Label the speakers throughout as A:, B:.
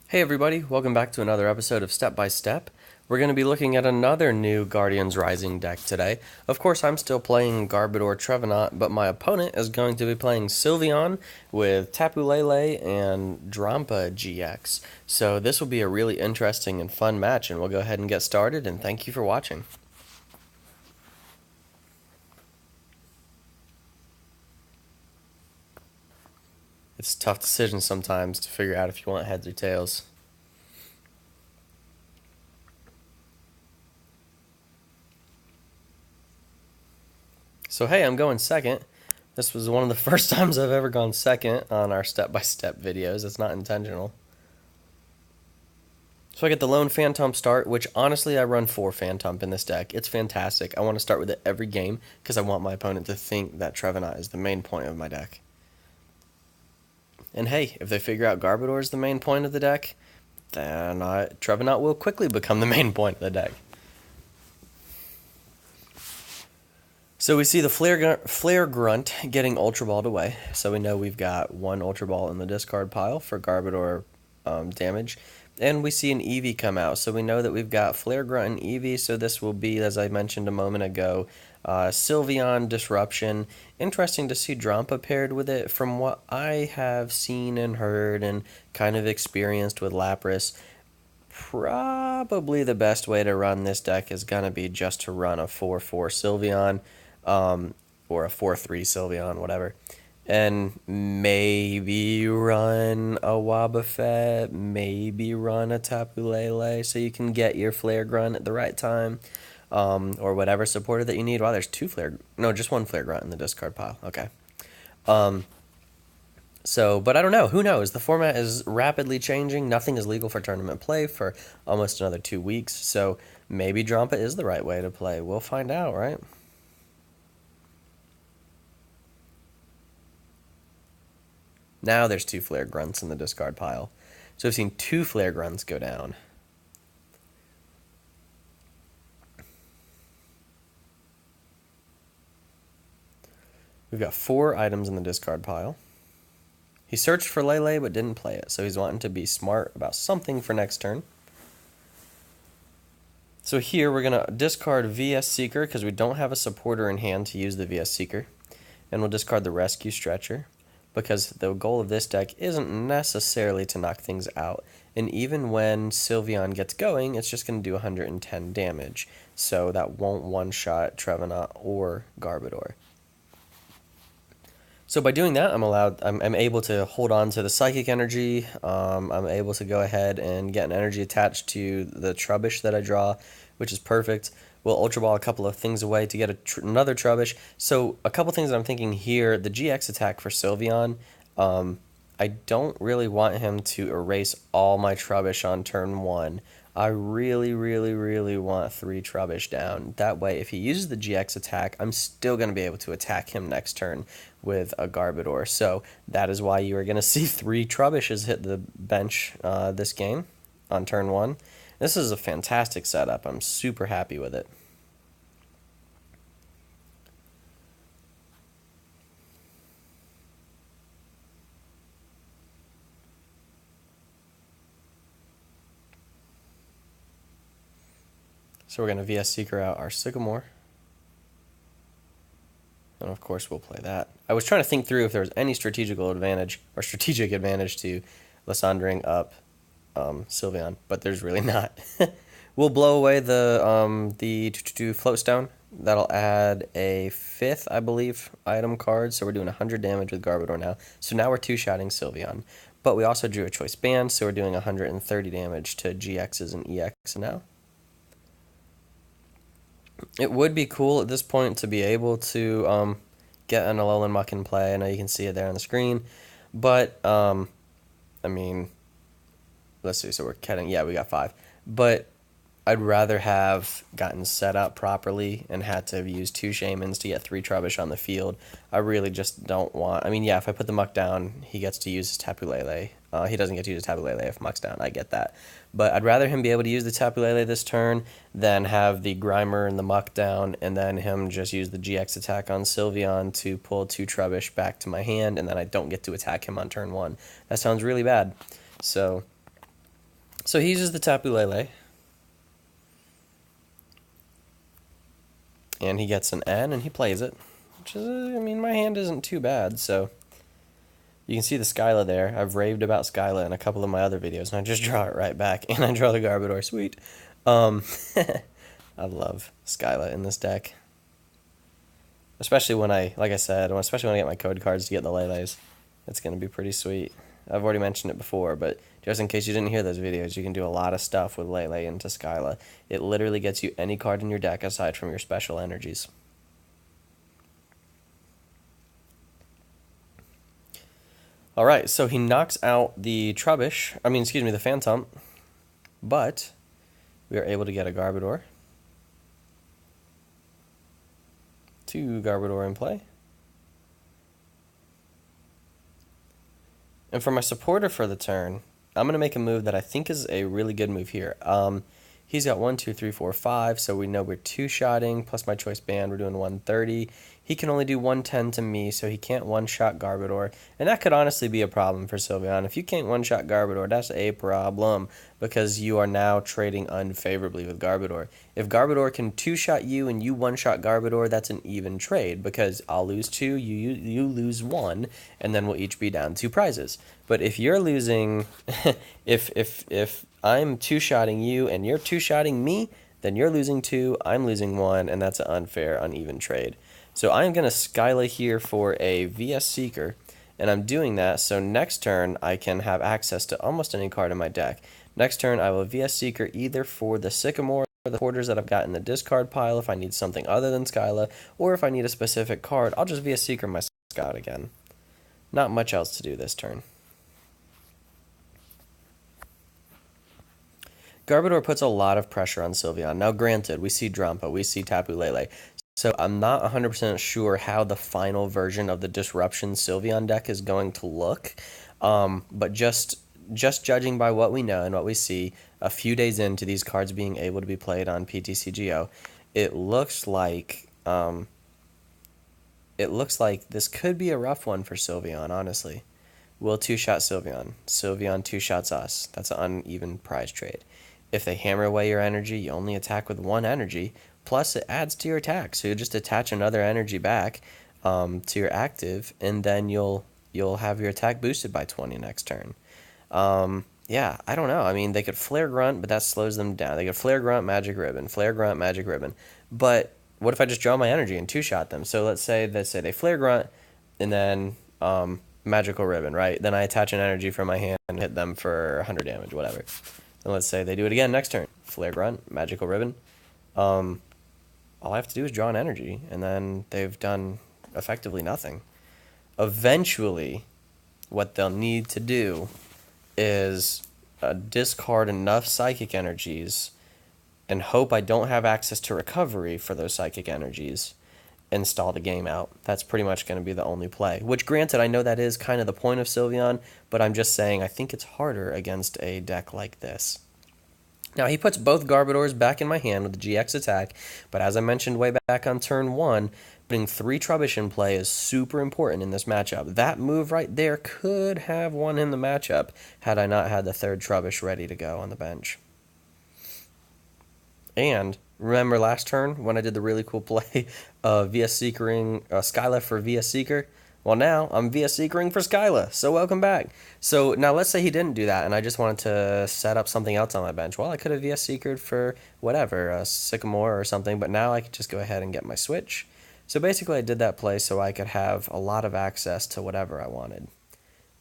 A: Hey everybody, welcome back to another episode of Step by Step. We're going to be looking at another new Guardians Rising deck today. Of course, I'm still playing Garbodor Trevenant, but my opponent is going to be playing Sylveon with Tapu Lele and Drampa GX. So this will be a really interesting and fun match, and we'll go ahead and get started, and thank you for watching. It's a tough decision sometimes to figure out if you want heads or tails. So hey, I'm going second. This was one of the first times I've ever gone second on our step-by-step videos. It's not intentional. So I get the lone Phantom start, which honestly I run 4 Phantom in this deck. It's fantastic. I want to start with it every game because I want my opponent to think that Trevenant is the main point of my deck. And hey, if they figure out Garbodor is the main point of the deck, then Trevenant will quickly become the main point of the deck. So we see the Flare Grunt getting Ultra Balled away. So we know we've got 1 Ultra Ball in the discard pile for Garbodor damage. And we see an Eevee come out. So we know that we've got Flare Grunt and Eevee. So this will be, as I mentioned a moment ago, Sylveon Disruption. Interesting to see Drampa paired with it. From what I have seen and heard and kind of experienced with Lapras, probably the best way to run this deck is going to be just to run a 4-4 Sylveon. Or a 4-3 Sylveon, whatever. And maybe run a Wobbuffet, maybe run a Tapu Lele, so you can get your Flare Grunt at the right time, or whatever supporter that you need. Wow, there's 2 just 1 Flare Grunt in the discard pile. Okay. But I don't know. Who knows? The format is rapidly changing. Nothing is legal for tournament play for almost another 2 weeks, so maybe Drampa is the right way to play. We'll find out, right? Now there's 2 Flare Grunts in the discard pile. So we've seen 2 Flare Grunts go down. We've got 4 items in the discard pile. He searched for Lele but didn't play it, so he's wanting to be smart about something for next turn. So here we're going to discard VS Seeker because we don't have a supporter in hand to use the VS Seeker. And we'll discard the Rescue Stretcher, because the goal of this deck isn't necessarily to knock things out. And even when Sylveon gets going, it's just going to do 110 damage. So that won't one-shot Trevenant or Garbodor. So by doing that, I'm able to hold on to the Psychic Energy. I'm able to go ahead and get an energy attached to the Trubbish that I draw, which is perfect. We'll Ultra Ball a couple of things away to get another Trubbish. So a couple things I'm thinking here. The GX attack for Sylveon, I don't really want him to erase all my Trubbish on turn 1. I really, really, really want 3 Trubbish down. That way, if he uses the GX attack, I'm still going to be able to attack him next turn with a Garbodor. So that is why you are going to see 3 Trubbishes hit the bench this game on turn 1. This is a fantastic setup. I'm super happy with it. So we're going to VS Seeker out our Sycamore. And of course we'll play that. I was trying to think through if there was any strategic advantage to Lysandre up Sylveon, but there's really not. We'll blow away the Float Stone. That'll add a 5th, I believe, item card. So we're doing 100 damage with Garbodor now. So now we're 2-shotting Sylveon. But we also drew a Choice Band, so we're doing 130 damage to GXs and EX now. It would be cool at this point to be able to get an Alolan Muck in play. I know you can see it there on the screen. But, I mean, let's see. So we're cutting. Yeah, we got 5. But I'd rather have gotten set up properly and had to use 2 Shaymins to get 3 Trubbish on the field. I really just don't want... I mean, yeah, if I put the Muck down, he gets to use his Tapu Lele. He doesn't get to use Tapu Lele if Muck's down. I get that. But I'd rather him be able to use the Tapu Lele this turn than have the Grimer and the Muck down and then him just use the GX attack on Sylveon to pull 2 Trubbish back to my hand and then I don't get to attack him on turn 1. That sounds really bad. So So he uses the Tapu Lele, and he gets an N, and he plays it, which is, I mean, my hand isn't too bad, so you can see the Skyla there. I've raved about Skyla in a couple of my other videos, and I just draw it right back, and I draw the Garbodor. Sweet. Um, I love Skyla in this deck. Especially when like I said, especially when I get my code cards to get the Leles. It's going to be pretty sweet. I've already mentioned it before, but just in case you didn't hear those videos, you can do a lot of stuff with Lele into Skyla. It literally gets you any card in your deck aside from your special energies. Alright, so he knocks out the the Phantom, but we are able to get a Garbodor. 2 Garbodor in play. And for my supporter for the turn, I'm going to make a move that I think is a really good move here. He's got 1, 2, 3, 4, 5, so we know we're 2-shotting, plus my choice band, we're doing 130. He can only do 110 to me, so he can't one-shot Garbodor. And that could honestly be a problem for Sylveon. If you can't one-shot Garbodor, that's a problem, because you are now trading unfavorably with Garbodor. If Garbodor can 2-shot you and you one-shot Garbodor, that's an even trade, because I'll lose 2, you lose 1, and then we'll each be down 2 prizes. But if you're losing, if I'm 2-shotting you and you're 2-shotting me, then you're losing 2, I'm losing 1, and that's an unfair, uneven trade. So I'm going to Skyla here for a VS Seeker, and I'm doing that so next turn I can have access to almost any card in my deck. Next turn I will VS Seeker either for the Sycamore or the quarters that I've got in the discard pile if I need something other than Skyla, or if I need a specific card, I'll just VS Seeker my Scout again. Not much else to do this turn. Garbodor puts a lot of pressure on Sylveon. Now granted, we see Drampa, we see Tapu Lele, so I'm not 100% sure how the final version of the Disruption Sylveon deck is going to look, but just judging by what we know and what we see a few days into these cards being able to be played on PTCGO, it looks like this could be a rough one for Sylveon, honestly. We'll 2-shot Sylveon. Sylveon 2-shots us. That's an uneven prize trade. If they hammer away your energy, you only attack with 1 energy, plus it adds to your attack. So you just attach another energy back to your active, and then you'll have your attack boosted by 20 next turn. Yeah, I don't know. I mean, they could Flare Grunt, but that slows them down. They could Flare Grunt, Magic Ribbon, Flare Grunt, Magic Ribbon. But what if I just draw my energy and 2-shot them? So let's say they Flare Grunt, and then Magical Ribbon, right? Then I attach an energy from my hand and hit them for 100 damage, whatever. And let's say they do it again next turn. Flare Grunt, Magical Ribbon. All I have to do is draw an energy, and then they've done effectively nothing. Eventually, what they'll need to do is discard enough psychic energies and hope I don't have access to recovery for those psychic energies and stall the game out. That's pretty much going to be the only play. Which, granted, I know that is kind of the point of Sylveon, but I'm just saying I think it's harder against a deck like this. Now, he puts both Garbodors back in my hand with the GX attack, but as I mentioned way back on turn 1, putting 3 Trubbish in play is super important in this matchup. That move right there could have won him the matchup had I not had the 3rd Trubbish ready to go on the bench. And remember last turn when I did the really cool play of VS Seekering Skyla for VS Seeker? Well, now I'm VS Seekering for Skyla, so welcome back. So now let's say he didn't do that and I just wanted to set up something else on my bench. Well, I could have VS Seekered for whatever, a Sycamore or something, but now I could just go ahead and get my switch. So basically I did that play so I could have a lot of access to whatever I wanted.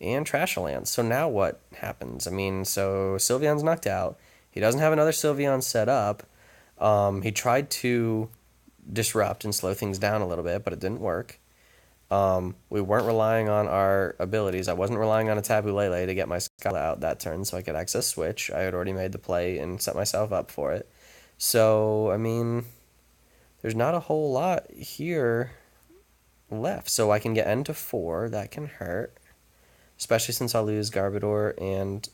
A: And Trash Lands. So now what happens? I mean, so Sylveon's knocked out. He doesn't have another Sylveon set up. He tried to disrupt and slow things down a little bit, but it didn't work. We weren't relying on our abilities. I wasn't relying on a Tapu Lele to get my Skyla out that turn so I could access Switch. I had already made the play and set myself up for it. So, I mean, there's not a whole lot here left. So I can get N to 4. That can hurt, especially since I'll lose Garbodor and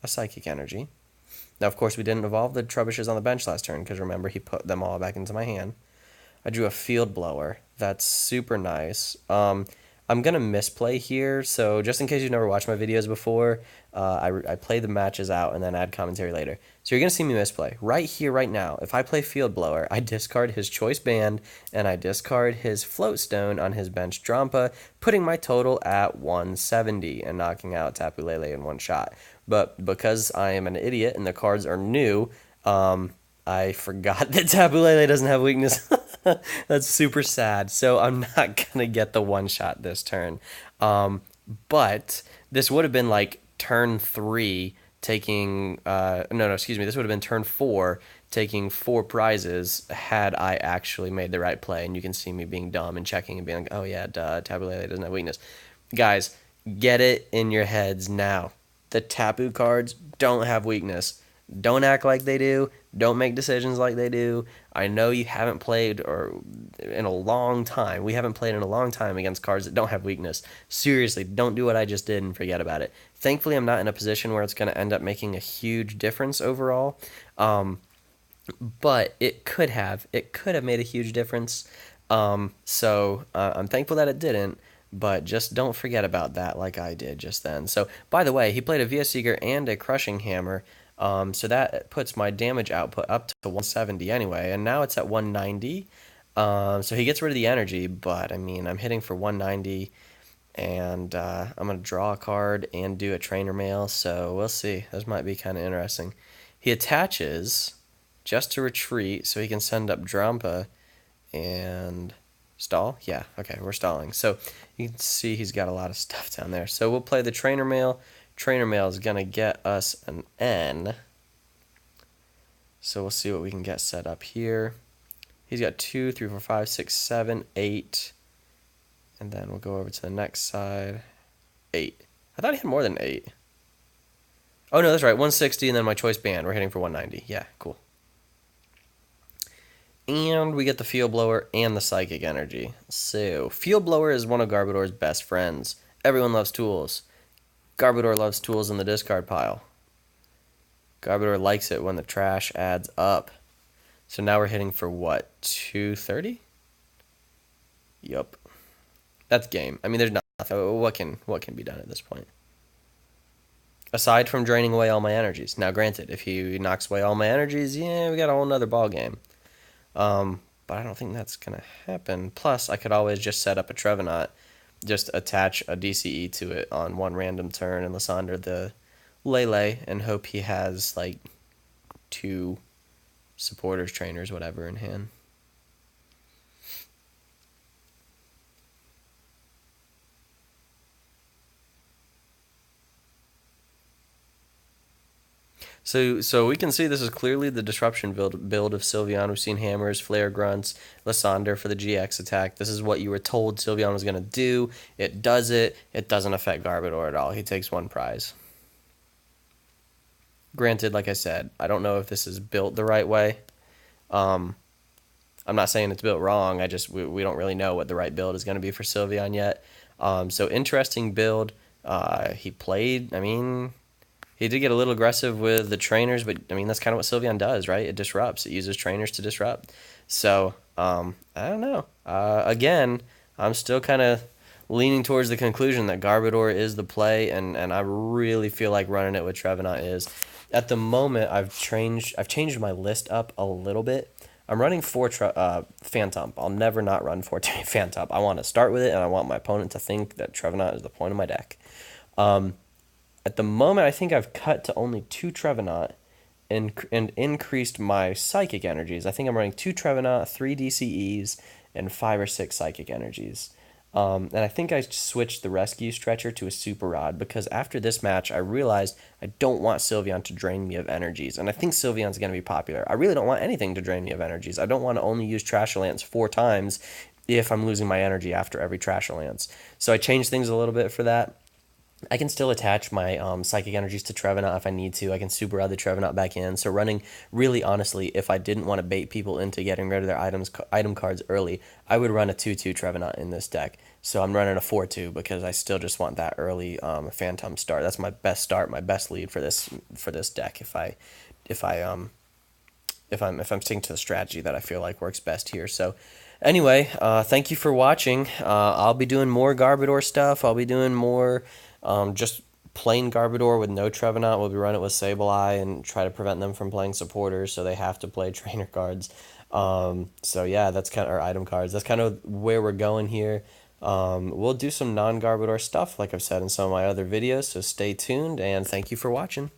A: a Psychic Energy. Now, of course, we didn't evolve the Trubbishes on the bench last turn because, remember, he put them all back into my hand. I drew a Field Blower. That's super nice. I'm gonna misplay here, so just in case you've never watched my videos before, I play the matches out and then add commentary later. So you're gonna see me misplay right here, right now. If I play Field Blower, I discard his Choice Band and I discard his Float Stone on his bench Drampa, putting my total at 170 and knocking out Tapu Lele in one shot. But because I am an idiot and the cards are new, I forgot that Tapu Lele doesn't have weakness. That's super sad. So I'm not gonna get the one shot this turn. But this would have been like turn three, taking no, excuse me. This would have been turn four, taking four prizes had I actually made the right play. And you can see me being dumb and checking and being like, oh yeah, duh, Tapu Lele doesn't have weakness. Guys, get it in your heads now. The Tapu cards don't have weakness. Don't act like they do. Don't make decisions like they do. I know you haven't played or in a long time. We haven't played in a long time against cards that don't have weakness. Seriously, don't do what I just did and forget about it. Thankfully, I'm not in a position where it's going to end up making a huge difference overall. But it could have. It could have made a huge difference. So I'm thankful that it didn't. But just don't forget about that like I did just then. So, by the way, he played a VS Seeker and a Crushing Hammer. So that puts my damage output up to 170 anyway, and now it's at 190. So he gets rid of the energy, but I mean, I'm hitting for 190, and I'm going to draw a card and do a trainer mail, so we'll see. This might be kind of interesting. He attaches just to retreat, so he can send up Drampa and stall. Yeah, okay, we're stalling. So you can see he's got a lot of stuff down there. So we'll play the trainer mail. Trainer mail is going to get us an N. So we'll see what we can get set up here. He's got 2, 3, 4, 5, 6, 7, 8. And then we'll go over to the next side. 8. I thought he had more than 8. Oh, no, that's right. 160 and then my choice band. We're hitting for 190. Yeah, cool. And we get the Field Blower and the Psychic Energy. So, Field Blower is one of Garbodor's best friends. Everyone loves tools. Garbodor loves tools in the discard pile. Garbodor likes it when the trash adds up. So now we're hitting for what, 230? Yup. That's game. I mean, there's nothing. What can be done at this point? Aside from draining away all my energies. Now, granted, if he knocks away all my energies, yeah, we got a whole nother ball game. But I don't think that's gonna happen. Plus, I could always just set up a Trevenant, just attach a DCE to it on one random turn and Lysandre the Lele and hope he has like 2 supporters, trainers, whatever in hand. So we can see this is clearly the disruption build of Sylveon. We've seen hammers, flare grunts, Lysandre for the GX attack. This is what you were told Sylveon was going to do. It does it. It doesn't affect Garbodor at all. He takes 1 prize. Granted, like I said, I don't know if this is built the right way. I'm not saying it's built wrong. We don't really know what the right build is going to be for Sylveon yet. So interesting build. He played, I mean, he did get a little aggressive with the trainers, but I mean, that's kind of what Sylveon does, right? It disrupts. It uses trainers to disrupt. So, I don't know. Again, I'm still kind of leaning towards the conclusion that Garbodor is the play, and I really feel like running it with Trevenant is. At the moment, I've changed my list up a little bit. I'm running 4 Phantom. I'll never not run 4 Phantom. I want to start with it, and I want my opponent to think that Trevenant is the point of my deck. At the moment, I think I've cut to only 2 Trevenant and increased my Psychic Energies. I think I'm running 2 Trevenant, 3 DCEs, and 5 or 6 Psychic Energies. And I think I switched the Rescue Stretcher to a Super Rod because after this match, I realized I don't want Sylveon to drain me of energies. And I think Sylveon's going to be popular. I really don't want anything to drain me of energies. I don't want to only use Trash Lance 4 times if I'm losing my energy after every Trash Lance. So I changed things a little bit for that. I can still attach my Psychic Energies to Trevenant if I need to. I can Super Rod the Trevenant back in. So running, really honestly, if I didn't want to bait people into getting rid of their item cards early, I would run a 2-2 Trevenant in this deck. So I'm running a 4-2 because I still just want that early Phantom start. That's my best start, my best lead for this deck. If I'm sticking to the strategy that I feel like works best here. So Anyway, thank you for watching. I'll be doing more Garbodor stuff. I'll be doing more just plain Garbodor with no Trevenant. We'll be running it with Sableye and try to prevent them from playing supporters, so they have to play trainer cards. So yeah, that's kind of our item cards. That's kind of where we're going here. We'll do some non-Garbodor stuff, like I've said in some of my other videos, so stay tuned, and thank you for watching.